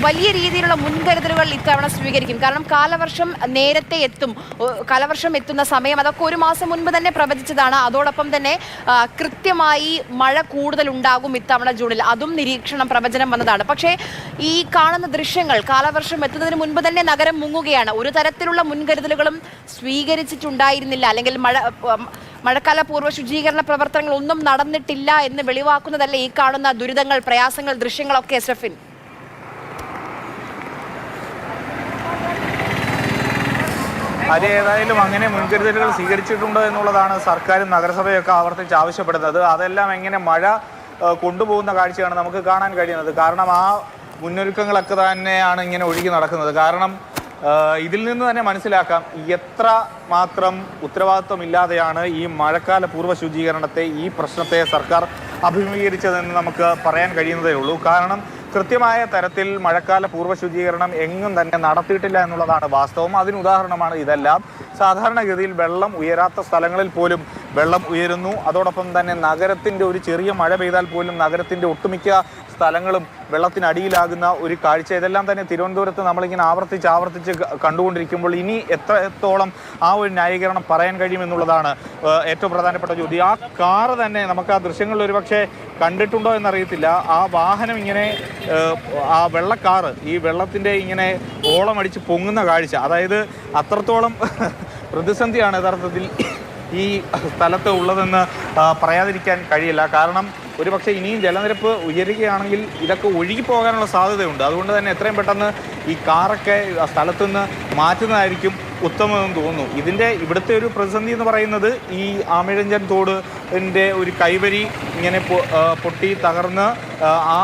വലിയ രീതിയിലുള്ള മുൻകരുതലുകൾ ഇത്തവണ സ്വീകരിക്കും. കാരണം കാലവർഷം നേരത്തെ എത്തും. കാലവർഷം എത്തുന്ന സമയം അതൊക്കെ ഒരു മാസം മുൻപ് തന്നെ പ്രവചിച്ചതാണ്. അതോടൊപ്പം തന്നെ കൃത്യമായി മഴ കൂടുതൽ ഉണ്ടാകും ഇത്തവണ ജൂണിൽ. അതും നിരീക്ഷണം പ്രവചനം വന്നതാണ്. പക്ഷേ ഈ കാണുന്ന ദൃശ്യങ്ങൾ കാലവർഷം എത്തുന്നതിന് മുൻപ് തന്നെ നഗരം മുങ്ങുകയാണ്. ഒരു തരത്തിലുള്ള മുൻകരുതലുകളും സ്വീകരിച്ചിട്ടുണ്ടായിരുന്നില്ല, അല്ലെങ്കിൽ മഴക്കാല പൂർവ്വ ശുചീകരണ പ്രവർത്തനങ്ങൾ ഒന്നും നടന്നിട്ടില്ല എന്ന് വെളിവാക്കുന്നതല്ല ഈ കാണുന്ന ദുരിതങ്ങൾ, പ്രയാസങ്ങൾ, ദൃശ്യങ്ങളൊക്കെ എസ്രഫിൻ? അത് ഏതായാലും അങ്ങനെ മുൻകരുതലുകൾ സ്വീകരിച്ചിട്ടുണ്ടോ എന്നുള്ളതാണ് സർക്കാരും നഗരസഭയൊക്കെ ആവർത്തിച്ച് ആവശ്യപ്പെടുന്നത്. അതെല്ലാം എങ്ങനെ മഴ കൊണ്ടുപോകുന്ന കാഴ്ചയാണ് നമുക്ക് കാണാൻ കഴിയുന്നത്. കാരണം ആ മുന്നൊരുക്കങ്ങളൊക്കെ തന്നെയാണ് ഇങ്ങനെ ഒഴുകി നടക്കുന്നത്. കാരണം ഇതിൽ നിന്ന് തന്നെ മനസ്സിലാക്കാം എത്ര മാത്രം ഉത്തരവാദിത്വമില്ലാതെയാണ് ഈ മഴക്കാല പൂർവ്വ ശുചീകരണത്തെ, ഈ പ്രശ്നത്തെ സർക്കാർ അഭിമുഖീകരിച്ചതെന്ന് നമുക്ക് പറയാൻ കഴിയുന്നതേ ഉള്ളൂ. കാരണം കൃത്യമായ തരത്തിൽ മഴക്കാല പൂർവ്വ ശുചീകരണം എങ്ങും തന്നെ നടത്തിയിട്ടില്ല എന്നുള്ളതാണ് വാസ്തവം. അതിന് ഉദാഹരണമാണ് ഇതെല്ലാം. സാധാരണഗതിയിൽ വെള്ളം ഉയരാത്ത സ്ഥലങ്ങളിൽ പോലും വെള്ളം ഉയരുന്നു. അതോടൊപ്പം തന്നെ നഗരത്തിൻ്റെ ഒരു ചെറിയ മഴ പെയ്താൽ പോലും നഗരത്തിൻ്റെ ഒട്ടുമിക്ക സ്ഥലങ്ങളും വെള്ളത്തിനടിയിലാകുന്ന ഒരു കാഴ്ച. ഇതെല്ലാം തന്നെ തിരുവനന്തപുരത്ത് നമ്മളിങ്ങനെ ആവർത്തിച്ച് കണ്ടുകൊണ്ടിരിക്കുമ്പോൾ ഇനി എത്രത്തോളം ആ ഒരു ന്യായീകരണം പറയാൻ കഴിയുമെന്നുള്ളതാണ് ഏറ്റവും പ്രധാനപ്പെട്ട ചോദ്യം. ആ കാറ് തന്നെ നമുക്ക് ആ ദൃശ്യങ്ങളിൽ ഒരുപക്ഷെ കണ്ടിട്ടുണ്ടോ എന്നറിയത്തില്ല. ആ വാഹനം ഇങ്ങനെ ആ വെള്ളക്കാറ് ഈ വെള്ളത്തിൻ്റെ ഇങ്ങനെ ഓളമടിച്ച് പൊങ്ങുന്ന കാഴ്ച, അതായത് അത്രത്തോളം പ്രതിസന്ധിയാണ് യഥാർത്ഥത്തിൽ ഈ സ്ഥലത്ത് ഉള്ളതെന്ന് പറയാതിരിക്കാൻ കഴിയില്ല. കാരണം ഒരുപക്ഷെ ഇനിയും ജലനിരപ്പ് ഉയരുകയാണെങ്കിൽ ഇതൊക്കെ ഒഴുകിപ്പോകാനുള്ള സാധ്യതയുണ്ട്. അതുകൊണ്ട് തന്നെ എത്രയും പെട്ടെന്ന് ഈ കാറൊക്കെ സ്ഥലത്തുനിന്ന് മാറ്റുന്നതായിരിക്കും ഉത്തമമെന്ന് തോന്നുന്നു. ഇവിടുത്തെ ഒരു പ്രതിസന്ധി എന്ന് പറയുന്നത് ഈ ആമിഴഞ്ചൻ തോടിൻ്റെ ഒരു കൈവരി ഇങ്ങനെ പൊട്ടി തകർന്ന് ആ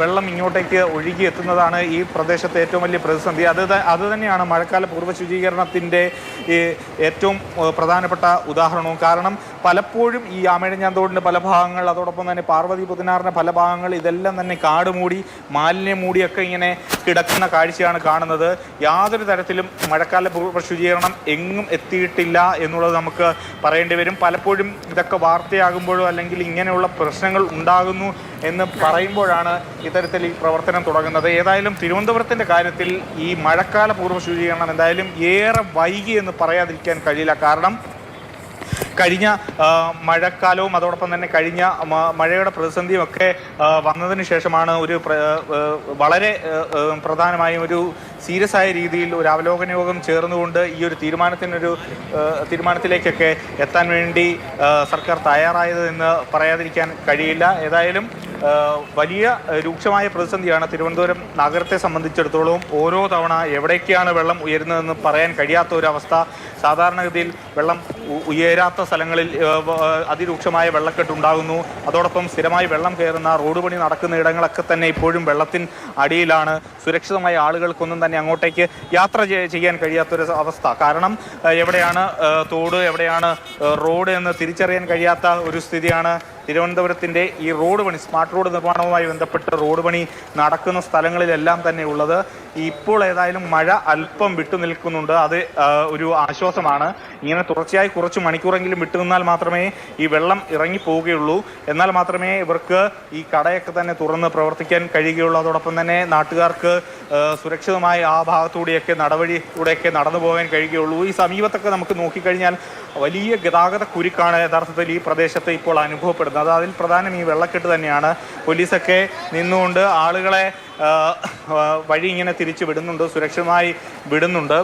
വെള്ളം ഇങ്ങോട്ടേക്ക് ഒഴുകി എത്തുന്നതാണ് ഈ പ്രദേശത്തെ ഏറ്റവും വലിയ പ്രതിസന്ധി. അത് തന്നെയാണ് മഴക്കാല പൂർവ്വ ശുചീകരണത്തിൻ്റെ ഏറ്റവും പ്രധാനപ്പെട്ട ഉദാഹരണവും. കാരണം പലപ്പോഴും ഈ ആമിഴഞ്ചാൻ തോടിൻ്റെ പല ഭാഗങ്ങൾ, അതോടൊപ്പം തന്നെ പാർവതി പുതിനാറിൻ്റെ പല ഭാഗങ്ങൾ ഇതെല്ലാം തന്നെ കാട് മൂടി മാലിന്യം മൂടിയൊക്കെ ഇങ്ങനെ കിടക്കുന്ന കാഴ്ചയാണ് കാണുന്നത്. യാതൊരു തരത്തിലും മഴക്കാല പൂർവ്വ ശുചീകരണം എങ്ങും എത്തിയിട്ടില്ല എന്നുള്ളത് നമുക്ക് പറയേണ്ടി വരും. പലപ്പോഴും ഇതൊക്കെ വാർത്തയാകുമ്പോഴോ അല്ലെങ്കിൽ ഇങ്ങനെയുള്ള പ്രശ്നങ്ങൾ ഉണ്ടാകുന്നു എന്ന് പറയുമ്പോഴാണ് ഇത്തരത്തിൽ ഈ പ്രവർത്തനം തുടങ്ങുന്നത്. ഏതായാലും തിരുവനന്തപുരത്തിൻ്റെ കാര്യത്തിൽ ഈ മഴക്കാല പൂർവ്വ ശുചീകരണം എന്തായാലും ഏറെ വൈകി എന്ന് പറയാതിരിക്കാൻ കഴിയില്ല. കാരണം കഴിഞ്ഞ മഴക്കാലവും അതോടൊപ്പം തന്നെ കഴിഞ്ഞ മഴയുടെ പ്രതിസന്ധിയും ഒക്കെ വന്നതിന് ശേഷമാണ് ഒരു വളരെ പ്രധാനമായും ഒരു സീരിയസ് ആയ രീതിയിൽ ഒരു അവലോകന യോഗം ചേർന്നുകൊണ്ട് ഈ ഒരു തീരുമാനത്തിലേക്കൊക്കെ എത്താൻ വേണ്ടി സർക്കാർ തയ്യാറായത് എന്ന് പറയാതിരിക്കാൻ കഴിയില്ല. ഏതായാലും വലിയ രൂക്ഷമായ പ്രതിസന്ധിയാണ് തിരുവനന്തപുരം നഗരത്തെ സംബന്ധിച്ചിടത്തോളം. ഓരോ തവണ എവിടേക്കാണ് വെള്ളം ഉയരുന്നതെന്ന് പറയാൻ കഴിയാത്ത ഒരവസ്ഥ. സാധാരണഗതിയിൽ വെള്ളം ഉയരാത്ത സ്ഥലങ്ങളിൽ അതിരൂക്ഷമായ വെള്ളക്കെട്ടുണ്ടാകുന്നു. അതോടൊപ്പം സ്ഥിരമായി വെള്ളം കയറുന്ന റോഡ് പണി നടക്കുന്ന ഇടങ്ങളൊക്കെ തന്നെ ഇപ്പോഴും വെള്ളത്തിന് അടിയിലാണ്. സുരക്ഷിതമായ ആളുകൾക്കൊന്നും തന്നെ അങ്ങോട്ടേക്ക് യാത്ര ചെയ്യാൻ കഴിയാത്തൊരു അവസ്ഥ. കാരണം എവിടെയാണ് തോട്, എവിടെയാണ് റോഡ് എന്ന് തിരിച്ചറിയാൻ കഴിയാത്ത ഒരു സ്ഥിതിയാണ് തിരുവനന്തപുരത്തിൻ്റെ ഈ റോഡ് പണി, സ്മാർട്ട് റോഡ് നിർമ്മാണവുമായി ബന്ധപ്പെട്ട് റോഡ് പണി നടക്കുന്ന സ്ഥലങ്ങളിലെല്ലാം തന്നെ ഉള്ളത്. ഇപ്പോൾ ഏതായാലും മഴ അല്പം വിട്ടുനിൽക്കുന്നുണ്ട്. അത് ഒരു ആശ്വാസമാണ്. ഇങ്ങനെ തുടർച്ചയായി കുറച്ച് മണിക്കൂറെങ്കിലും വിട്ടുനിന്നാൽ മാത്രമേ ഈ വെള്ളം ഇറങ്ങി പോവുകയുള്ളൂ. എന്നാൽ മാത്രമേ ഇവർക്ക് ഈ കടയൊക്കെ തന്നെ തുറന്ന് പ്രവർത്തിക്കാൻ കഴിയുകയുള്ളൂ. അതോടൊപ്പം തന്നെ നാട്ടുകാർക്ക് സുരക്ഷിതമായി ആ ഭാഗത്തൂടെയൊക്കെ നടവഴിയിലൂടെയൊക്കെ നടന്നു പോകാൻ കഴിയുകയുള്ളൂ. ഈ സമീപത്തൊക്കെ നമുക്ക് നോക്കിക്കഴിഞ്ഞാൽ വലിയ ഗതാഗത കുരുക്കാണ് യഥാർത്ഥത്തിൽ ഈ പ്രദേശത്ത് ഇപ്പോൾ അനുഭവപ്പെടുന്നത്. അതിൽ പ്രധാനം ഈ വെള്ളക്കെട്ട് തന്നെയാണ്. പോലീസൊക്കെ നിന്നുകൊണ്ട് ആളുകളെ വഴി ഇങ്ങനെ തിരിച്ചു വിടുന്നുണ്ട്, സുരക്ഷിതമായി വിടുന്നുണ്ട്.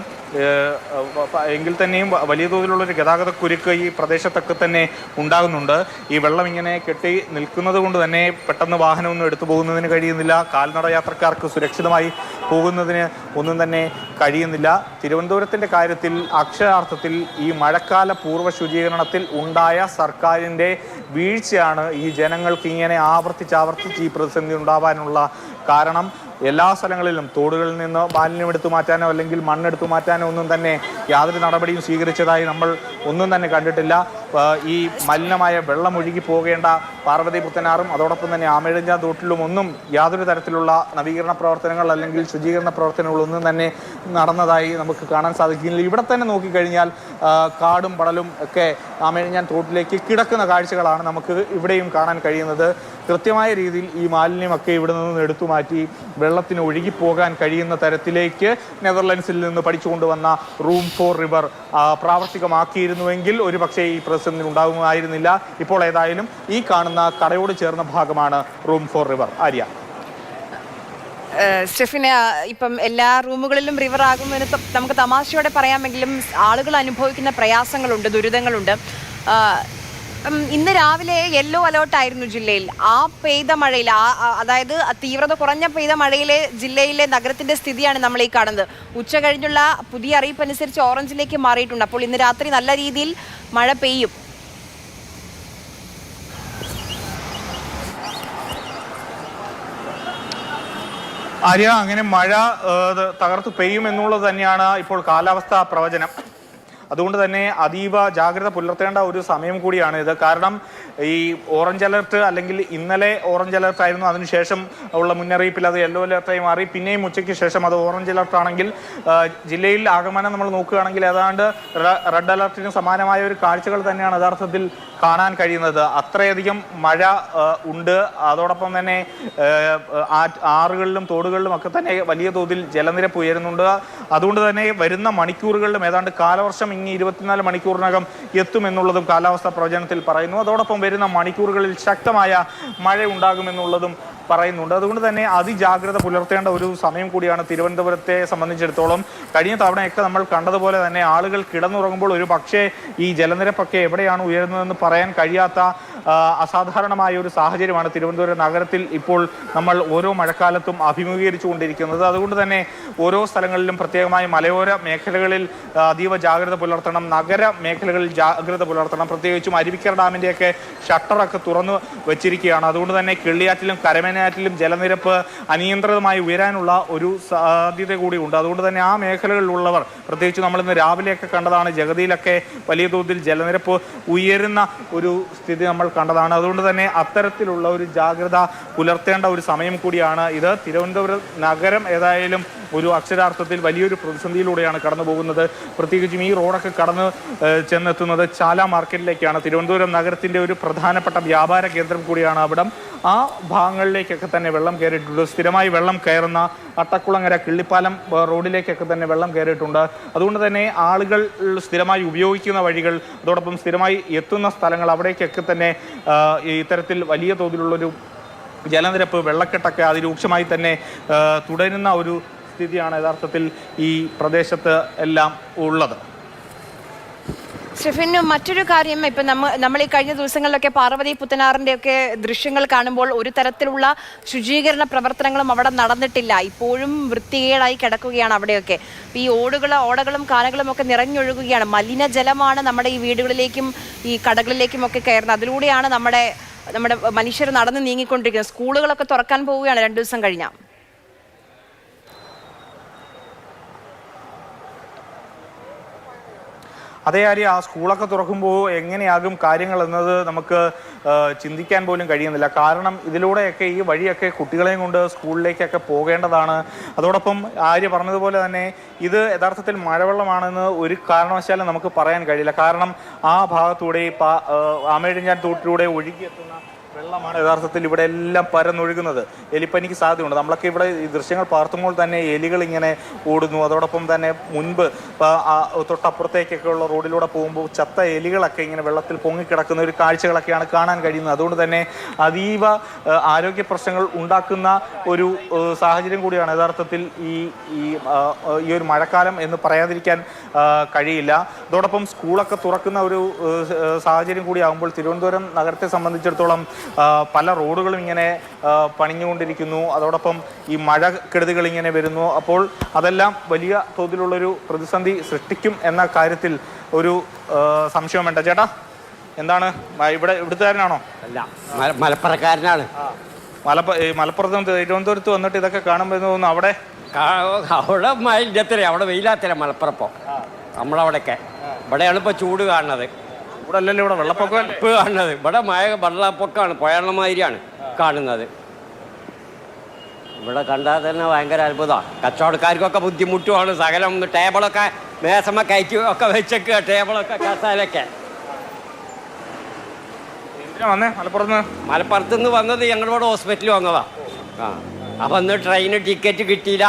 എങ്കിൽ തന്നെയും വലിയ തോതിലുള്ളൊരു ഗതാഗത കുരുക്ക് ഈ പ്രദേശത്തൊക്കെ തന്നെ ഉണ്ടാകുന്നുണ്ട്. ഈ വെള്ളം ഇങ്ങനെ കെട്ടി നിൽക്കുന്നത് കൊണ്ട് തന്നെ പെട്ടെന്ന് വാഹനമൊന്നും എടുത്തു പോകുന്നതിന് കഴിയുന്നില്ല. കാൽനട യാത്രക്കാർക്ക് സുരക്ഷിതമായി പോകുന്നതിന് ഒന്നും തന്നെ കഴിയുന്നില്ല. തിരുവനന്തപുരത്തിൻ്റെ കാര്യത്തിൽ അക്ഷരാർത്ഥത്തിൽ ഈ മഴക്കാല പൂർവ്വ ശുചീകരണത്തിൽ ഉണ്ടായ സർക്കാരിൻ്റെ വീഴ്ചയാണ് ഈ ജനങ്ങൾക്ക് ഇങ്ങനെ ആവർത്തിച്ച് ഈ പ്രതിസന്ധി ഉണ്ടാവാനുള്ള കാരണം. എല്ലാ സ്ഥലങ്ങളിലും തോടുകളിൽ നിന്ന് മാലിന്യം എടുത്തു മാറ്റാനോ അല്ലെങ്കിൽ മണ്ണെടുത്തു മാറ്റാനോ ഒന്നും തന്നെ യാതൊരു നടപടിയും സ്വീകരിച്ചതായി നമ്മൾ ഒന്നും തന്നെ കണ്ടിട്ടില്ല. ഈ മലിനമായ വെള്ളം ഒഴുകി പോകേണ്ട പാർവതി പുത്തനാറും അതോടൊപ്പം തന്നെ ആമിഴഞ്ചാൻ തോട്ടിലും ഒന്നും യാതൊരു തരത്തിലുള്ള നവീകരണ പ്രവർത്തനങ്ങൾ അല്ലെങ്കിൽ ശുചീകരണ പ്രവർത്തനങ്ങളൊന്നും തന്നെ നടന്നതായി നമുക്ക് കാണാൻ സാധിക്കില്ല. ഇവിടെ തന്നെ നോക്കിക്കഴിഞ്ഞാൽ കാടും പടലും ഒക്കെ ആമിഴഞ്ചാൻ തോട്ടിലേക്ക് കിടക്കുന്ന കാഴ്ചകളാണ് നമുക്ക് ഇവിടെയും കാണാൻ കഴിയുന്നത്. കൃത്യമായ രീതിയിൽ ഈ മാലിന്യമൊക്കെ ഇവിടെ നിന്ന് എടുത്തു മാറ്റി വെള്ളത്തിന് ഒഴുകിപ്പോകാൻ കഴിയുന്ന തരത്തിലേക്ക് നെതർലൻഡ്സിൽ നിന്ന് പഠിച്ചുകൊണ്ടുവന്ന റൂം ഫോർ റിവർ പ്രാവർത്തികമാക്കിയിരുന്നുവെങ്കിൽ ഒരു പക്ഷേ ഈ പ്രതിസന്ധി ഉണ്ടാകുമായിരുന്നില്ല. ഇപ്പോൾ ഏതായാലും ഈ കാണുന്ന കടയോട് ചേർന്ന ഭാഗമാണ് റൂം ഫോർ റിവർ. ആര്യ, സ്റ്റെഫിന്, ഇപ്പം എല്ലാ റൂമുകളിലും റിവർ ആകുമെന്ന് നമുക്ക് തമാശയോടെ പറയാമെങ്കിലും ആളുകൾ അനുഭവിക്കുന്ന പ്രയാസങ്ങളുണ്ട്, ദുരിതങ്ങളുണ്ട്. ഇന്ന് രാവിലെ യെല്ലോ അലേർട്ടായിരുന്നു ജില്ലയിൽ. ആ പെയ്ത മഴയിൽ, അതായത് തീവ്രത കുറഞ്ഞ പെയ്ത മഴയിലെ ജില്ലയിലെ നഗരത്തിന്റെ സ്ഥിതിയാണ് നമ്മൾ ഈ കാണുന്നത്. ഉച്ച കഴിഞ്ഞുള്ള പുതിയ അറിയിപ്പ് അനുസരിച്ച് ഓറഞ്ചിലേക്ക് മാറിയിട്ടുണ്ട്. അപ്പോൾ ഇന്ന് രാത്രി നല്ല രീതിയിൽ മഴ പെയ്യും. ആര്യ, അങ്ങനെ മഴ തകർത്ത് പെയ്യും എന്നുള്ളത് തന്നെയാണ് ഇപ്പോൾ കാലാവസ്ഥാ പ്രവചനം. അതുകൊണ്ട് തന്നെ അതീവ ജാഗ്രത പുലർത്തേണ്ട ഒരു സമയം കൂടിയാണ് ഇത്. കാരണം ഈ ഓറഞ്ച് അലർട്ട്, അല്ലെങ്കിൽ ഇന്നലെ ഓറഞ്ച് അലർട്ട് ആയിരുന്നു, അതിനുശേഷം ഉള്ള മുന്നറിയിപ്പിൽ അത് യെല്ലോ അലർട്ടായി മാറി. പിന്നെയും ഉച്ചയ്ക്ക് ശേഷം അത് ഓറഞ്ച് അലർട്ട് ആണെങ്കിൽ ജില്ലയിൽ ആകമാനം നമ്മൾ നോക്കുകയാണെങ്കിൽ ഏതാണ്ട് റെഡ് അലർട്ടിന് സമാനമായ ഒരു കാഴ്ചകൾ തന്നെയാണ് യഥാർത്ഥത്തിൽ കാണാൻ കഴിയുന്നത്. അത്രയധികം മഴ ഉണ്ട്. അതോടൊപ്പം തന്നെ ആറുകളിലും തോടുകളിലും ഒക്കെ തന്നെ വലിയ തോതിൽ ജലനിരപ്പ് ഉയരുന്നുണ്ട്. അതുകൊണ്ട് തന്നെ വരുന്ന മണിക്കൂറുകളിലും ഏതാണ്ട് കാലവർഷം ഇനി 24 മണിക്കൂറിനകം എത്തുമെന്നുള്ളതും കാലാവസ്ഥാ പ്രവചനത്തിൽ പറയുന്നു. അതോടൊപ്പം വരുന്ന മണിക്കൂറുകളിൽ ശക്തമായ മഴ ഉണ്ടാകുമെന്നുള്ളതും പറയുന്നുണ്ട്. അതുകൊണ്ട് തന്നെ അതിജാഗ്രത പുലർത്തേണ്ട ഒരു സമയം കൂടിയാണ് തിരുവനന്തപുരത്തെ സംബന്ധിച്ചിടത്തോളം. കഴിഞ്ഞ തവണയൊക്കെ നമ്മൾ കണ്ടതുപോലെ തന്നെ ആളുകൾ കിടന്നുറങ്ങുമ്പോൾ ഒരു പക്ഷേ ഈ ജലനിരപ്പൊക്കെ എവിടെയാണ് ഉയരുന്നതെന്ന് പറയാൻ കഴിയാത്ത അസാധാരണമായ ഒരു സാഹചര്യമാണ് തിരുവനന്തപുരം നഗരത്തിൽ ഇപ്പോൾ നമ്മൾ ഓരോ മഴക്കാലത്തും അഭിമുഖീകരിച്ചു കൊണ്ടിരിക്കുന്നത്. അതുകൊണ്ട് തന്നെ ഓരോ സ്ഥലങ്ങളിലും പ്രത്യേകമായി മലയോര മേഖലകളിൽ അതീവ ജാഗ്രത പുലർത്തണം, നഗര മേഖലകളിൽ ജാഗ്രത പുലർത്തണം. പ്രത്യേകിച്ചും അരുവിക്കര ഡാമിൻ്റെയൊക്കെ ഷട്ടറൊക്കെ തുറന്നു വെച്ചിരിക്കുകയാണ്. അതുകൊണ്ട് തന്നെ കിള്ളിയാറ്റിലും കരമനയാറ്റിലും ജലനിരപ്പ് അനിയന്ത്രിതമായി ഉയരാനുള്ള ഒരു സാധ്യത കൂടിയുണ്ട്. അതുകൊണ്ട് തന്നെ ആ മേഖലകളിലുള്ളവർ, പ്രത്യേകിച്ച് നമ്മളിന്ന് രാവിലെയൊക്കെ കണ്ടതാണ്, ജഗതിയിലൊക്കെ വലിയ തോതിൽ ജലനിരപ്പ് ഉയരുന്ന ഒരു സ്ഥിതി നമ്മൾ കണ്ടതാണ്. അതുകൊണ്ട് തന്നെ അത്തരത്തിലുള്ള ഒരു ജാഗ്രത പുലർത്തേണ്ട ഒരു സമയം കൂടിയാണ് ഇത്. തിരുവനന്തപുരം നഗരം ഏതായാലും ഒരു അക്ഷരാർത്ഥത്തിൽ വലിയൊരു പ്രതിസന്ധിയിലൂടെയാണ് കടന്നു പോകുന്നത്. പ്രത്യേകിച്ചും ഈ റോഡൊക്കെ കടന്ന് ചെന്നെത്തുന്നത് ചാല മാർക്കറ്റിലേക്കാണ്. തിരുവനന്തപുരം നഗരത്തിൻ്റെ ഒരു പ്രധാനപ്പെട്ട വ്യാപാര കേന്ദ്രം കൂടിയാണ് അവിടം. ആ ഭാഗങ്ങളിലേക്കൊക്കെ തന്നെ വെള്ളം കയറിയിട്ടുണ്ട്. സ്ഥിരമായി വെള്ളം കയറുന്ന അട്ടക്കുളങ്ങര കിള്ളിപ്പാലം റോഡിലേക്കൊക്കെ തന്നെ വെള്ളം കയറിയിട്ടുണ്ട്. അതുകൊണ്ട് തന്നെ ആളുകൾ സ്ഥിരമായി ഉപയോഗിക്കുന്ന വഴികൾ, അതോടൊപ്പം സ്ഥിരമായി എത്തുന്ന സ്ഥലങ്ങൾ, അവിടേക്കൊക്കെ തന്നെ ഇത്തരത്തിൽ വലിയ തോതിലുള്ളൊരു ജലനിരപ്പ്, വെള്ളക്കെട്ടൊക്കെ അതിരൂക്ഷമായി തന്നെ തുടരുന്ന ഒരു സ്ഥിതിയാണ് യഥാർത്ഥത്തിൽ ഈ പ്രദേശത്ത് എല്ലാം ഉള്ളത്. സ്റ്റെഫിന്, മറ്റൊരു കാര്യം, ഇപ്പം നമ്മൾ ഈ കഴിഞ്ഞ ദിവസങ്ങളിലൊക്കെ പാർവതി പുത്തനാറിൻ്റെ ഒക്കെ ദൃശ്യങ്ങൾ കാണുമ്പോൾ ഒരു തരത്തിലുള്ള ശുചീകരണ പ്രവർത്തനങ്ങളും അവിടെ നടന്നിട്ടില്ല. ഇപ്പോഴും വൃത്തികേടായി കിടക്കുകയാണ് അവിടെയൊക്കെ. ഈ ഓടകളും കാനകളും ഒക്കെ നിറഞ്ഞൊഴുകുകയാണ്. മലിനജലമാണ് നമ്മുടെ ഈ വീടുകളിലേക്കും ഈ കടകളിലേക്കും ഒക്കെ കയറുന്നത്. അതിലൂടെയാണ് നമ്മുടെ മനുഷ്യർ നടന്ന് നീങ്ങിക്കൊണ്ടിരിക്കുന്നത്. സ്കൂളുകളൊക്കെ തുറക്കാൻ പോവുകയാണ് 2 ദിവസം കഴിഞ്ഞാൽ. അതേ കാര്യം, ആ സ്കൂളൊക്കെ തുറക്കുമ്പോൾ എങ്ങനെയാകും കാര്യങ്ങൾ എന്നത് നമുക്ക് ചിന്തിക്കാൻ പോലും കഴിയുന്നില്ല. കാരണം ഇതിലൂടെയൊക്കെ ഈ വഴിയൊക്കെ കുട്ടികളെയും കൊണ്ട് സ്കൂളിലേക്കൊക്കെ പോകേണ്ടതാണ്. അതോടൊപ്പം ആര്യ പറഞ്ഞതുപോലെ തന്നെ ഇത് യഥാർത്ഥത്തിൽ മഴവെള്ളമാണെന്ന് ഒരു കാരണവശാലും നമുക്ക് പറയാൻ കഴിയില്ല. കാരണം ആ ഭാഗത്തൂടെ ആമേഴിഞ്ഞാൻ തോട്ടിലൂടെ ഒഴുകിയെത്തുന്ന വെള്ളമാണ് യഥാർത്ഥത്തിൽ ഇവിടെ എല്ലാം പരന്നൊഴുകുന്നത്. എലിപ്പനിക്ക് സാധ്യതയുണ്ട്. നമ്മളൊക്കെ ഇവിടെ ഈ ദൃശ്യങ്ങൾ പാർത്തുമ്പോൾ തന്നെ എലികൾ ഇങ്ങനെ ഓടുന്നു. അതോടൊപ്പം തന്നെ മുൻപ് തൊട്ടപ്പുറത്തേക്കൊക്കെ ഉള്ള റോഡിലൂടെ പോകുമ്പോൾ ചത്ത എലികളൊക്കെ ഇങ്ങനെ വെള്ളത്തിൽ പൊങ്ങിക്കിടക്കുന്ന ഒരു കാഴ്ചകളൊക്കെയാണ് കാണാൻ കഴിയുന്നത്. അതുകൊണ്ട് തന്നെ അതീവ ആരോഗ്യ പ്രശ്നങ്ങൾ ഉണ്ടാക്കുന്ന ഒരു സാഹചര്യം കൂടിയാണ് യഥാർത്ഥത്തിൽ ഈ ഒരു മഴക്കാലം എന്ന് പറയാതിരിക്കാൻ കഴിയില്ല. അതോടൊപ്പം സ്കൂളൊക്കെ തുറക്കുന്ന ഒരു സാഹചര്യം കൂടിയാകുമ്പോൾ തിരുവനന്തപുരം നഗരത്തെ സംബന്ധിച്ചിടത്തോളം പല റോഡുകളും ഇങ്ങനെ പണിഞ്ഞുകൊണ്ടിരിക്കുന്നു. അതോടൊപ്പം ഈ മഴക്കെടുതികൾ ഇങ്ങനെ വരുന്നു. അപ്പോൾ അതെല്ലാം വലിയ തോതിലുള്ളൊരു പ്രതിസന്ധി സൃഷ്ടിക്കും എന്ന കാര്യത്തിൽ ഒരു സംശയം വേണ്ട. ചേട്ടാ, എന്താണ്, ഇവിടുത്തുകാരനാണോ? അല്ല, മലപ്പുറക്കാരനാണ്. മലപ്പുറത്ത് തിരുവനന്തപുരത്ത് വന്നിട്ട് ഇതൊക്കെ കാണുമ്പോൾ തോന്നുന്നു അവിടെ മഴ അവിടെ വെയിലാത്തര മലപ്പുറപ്പം നമ്മളവിടെയൊക്കെ. ഇവിടെയാണ് ഇപ്പോൾ ചൂട് കാണുന്നത്. ഇവിടെ അല്ലല്ലോ, ഇവിടെ വെള്ളപ്പൊക്കം ഇപ്പോൾ കാണുന്നത്. ഇവിടെ മഴ വെള്ളപ്പൊക്കമാണ്, പുഴമാതിരിയാണ് കാണുന്നത്. ഇവിടെ കണ്ടാൽ തന്നെ ഭയങ്കര അത്ഭുതമാണ്. കച്ചവടക്കാർക്കൊക്കെ ബുദ്ധിമുട്ടുമാണ്. സകലം ടേബിളൊക്കെ മേശമ്മ കയറ്റി ഒക്കെ വെച്ചേക്കുക, ടേബിളൊക്കെ കസാലൊക്കെ. വന്നേ മലപ്പുറത്ത് മലപ്പുറത്തുനിന്ന് വന്നത് ഞങ്ങളിവിടെ ഹോസ്പിറ്റലിൽ വന്നതാ. ആ അപ്പം ഇന്ന് ട്രെയിന് ടിക്കറ്റ് കിട്ടിയില്ല.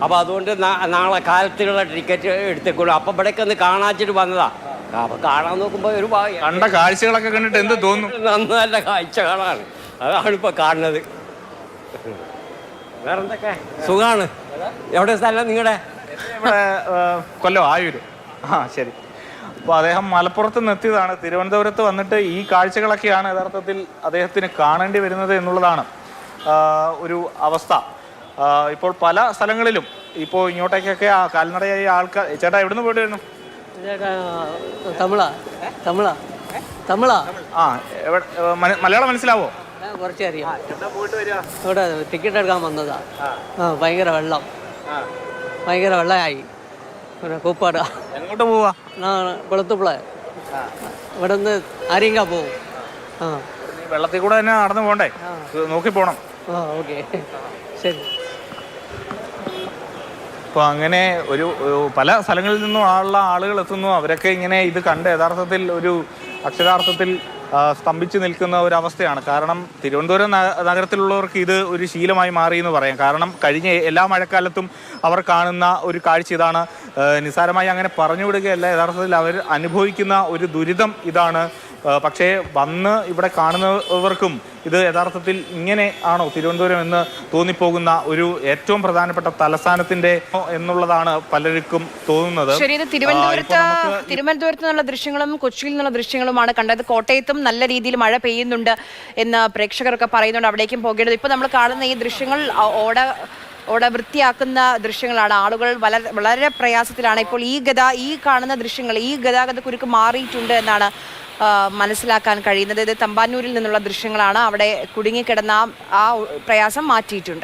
അപ്പം അതുകൊണ്ട് നാളെ കാലത്തിലുള്ള ടിക്കറ്റ് എടുത്തേക്കുള്ളൂ. അപ്പം ഇവിടേക്ക് ഒന്ന് കാണാച്ചിട്ട് വന്നതാ. അപ്പം കാണാൻ നോക്കുമ്പോൾ ഒരു കണ്ട കാഴ്ചകളൊക്കെ കണ്ടിട്ട് എന്ത് തോന്നുന്നു? നല്ല കാഴ്ചകളാണ്, അതാണ് ഇപ്പോൾ കാണുന്നത്. വേറെന്തൊക്കെ സുഖമാണ്. എവിടെ സ്ഥലം നിങ്ങളുടെ? ഇവിടെ കൊല്ലം ആയൂര്. ആ ശരി. അപ്പോൾ അദ്ദേഹം മലപ്പുറത്ത് നിന്ന് എത്തിയതാണ്. തിരുവനന്തപുരത്ത് വന്നിട്ട് ഈ കാഴ്ചകളൊക്കെയാണ് യഥാർത്ഥത്തിൽ അദ്ദേഹത്തിന് കാണേണ്ടി വരുന്നത് എന്നുള്ളതാണ് ഒരു അവസ്ഥ. ഇപ്പോൾ പല സ്ഥലങ്ങളിലും ഇപ്പോൾ ഇങ്ങോട്ടേക്കൊക്കെ കാൽനടയായി ആൾക്കാർ. ചേട്ടാ എവിടുന്ന് പോയിട്ട് വരുന്നു? തമിഴാ. ആ മലയാളം മനസ്സിലാവോ? കുറച്ച് അറിയാം. പോയിട്ട് വരിക? ഇവിടെ ടിക്കറ്റ് എടുക്കാൻ വന്നതാ. ഭയങ്കര വെള്ളമായി. പിന്നെ കൂപ്പാട്. എങ്ങോട്ട് പോവാ? കൊളുത്തുപിള്ള. ഇവിടെ നിന്ന് ആര്യങ്കാ പോവും. വെള്ളത്തിൽ കൂടെ തന്നെ നടന്നു പോകണ്ടേ? നോക്കി പോണം. ഓക്കെ ശരി. അപ്പോൾ അങ്ങനെ ഒരു പല സ്ഥലങ്ങളിൽ നിന്നും ആളുകൾ എത്തുന്നു. അവരൊക്കെ ഇങ്ങനെ ഇത് കണ്ട് യഥാർത്ഥത്തിൽ ഒരു അക്ഷരാർത്ഥത്തിൽ സ്തംഭിച്ചു നിൽക്കുന്ന ഒരു അവസ്ഥയാണ്. കാരണം തിരുവനന്തപുരം നഗരത്തിലുള്ളവർക്ക് ഇത് ഒരു ശീലമായി മാറി എന്ന് പറയാം. കാരണം കഴിഞ്ഞ എല്ലാ മഴക്കാലത്തും അവർ കാണുന്ന ഒരു കാഴ്ച ഇതാണ്. നിസ്സാരമായി അങ്ങനെ പറഞ്ഞു വിടുകയല്ല, യഥാർത്ഥത്തിൽ അവർ അനുഭവിക്കുന്ന ഒരു ദുരിതം ഇതാണ്. പക്ഷേ വന്ന് ഇവിടെ കാണുന്നവർക്കും ഇത് യഥാർത്ഥത്തിൽ ഇങ്ങനെ ആണോ തിരുവനന്തപുരം എന്ന് തോന്നിപ്പോകുന്ന ഒരു ഏറ്റവും പ്രധാനപ്പെട്ട തലസ്ഥാനത്തിന്റെ എന്നുള്ളതാണ് പലർക്കും തോന്നുന്നത്. ശരി, ഇത് തിരുവനന്തപുരത്ത് നിന്നുള്ള ദൃശ്യങ്ങളും കൊച്ചിയിൽ നിന്നുള്ള ദൃശ്യങ്ങളുമാണ് കണ്ടത്. കോട്ടയത്തും നല്ല രീതിയിൽ മഴ പെയ്യുന്നുണ്ട് എന്ന് പ്രേക്ഷകരൊക്കെ പറയുന്നുണ്ട്. അവിടേക്കും പോകേണ്ടത്. ഇപ്പോൾ നമ്മൾ കാണുന്ന ഈ ദൃശ്യങ്ങൾ ഓട വൃത്തിയാക്കുന്ന ദൃശ്യങ്ങളാണ്. ആളുകൾ വളരെ പ്രയാസത്തിലാണ്. ഇപ്പോൾ ഈ കാണുന്ന ദൃശ്യങ്ങൾ, ഈ ഗതാഗത കുരുക്ക് മാറിയിട്ടുണ്ട് എന്നാണ് മനസ്സിലാക്കാൻ കഴിയുന്നത്. ഇത് തമ്പാനൂരിൽ നിന്നുള്ള ദൃശ്യങ്ങളാണ്. അവിടെ കുടുങ്ങിക്കിടന്ന ആ പ്രയാസം മാറ്റിയിട്ടുണ്ട്.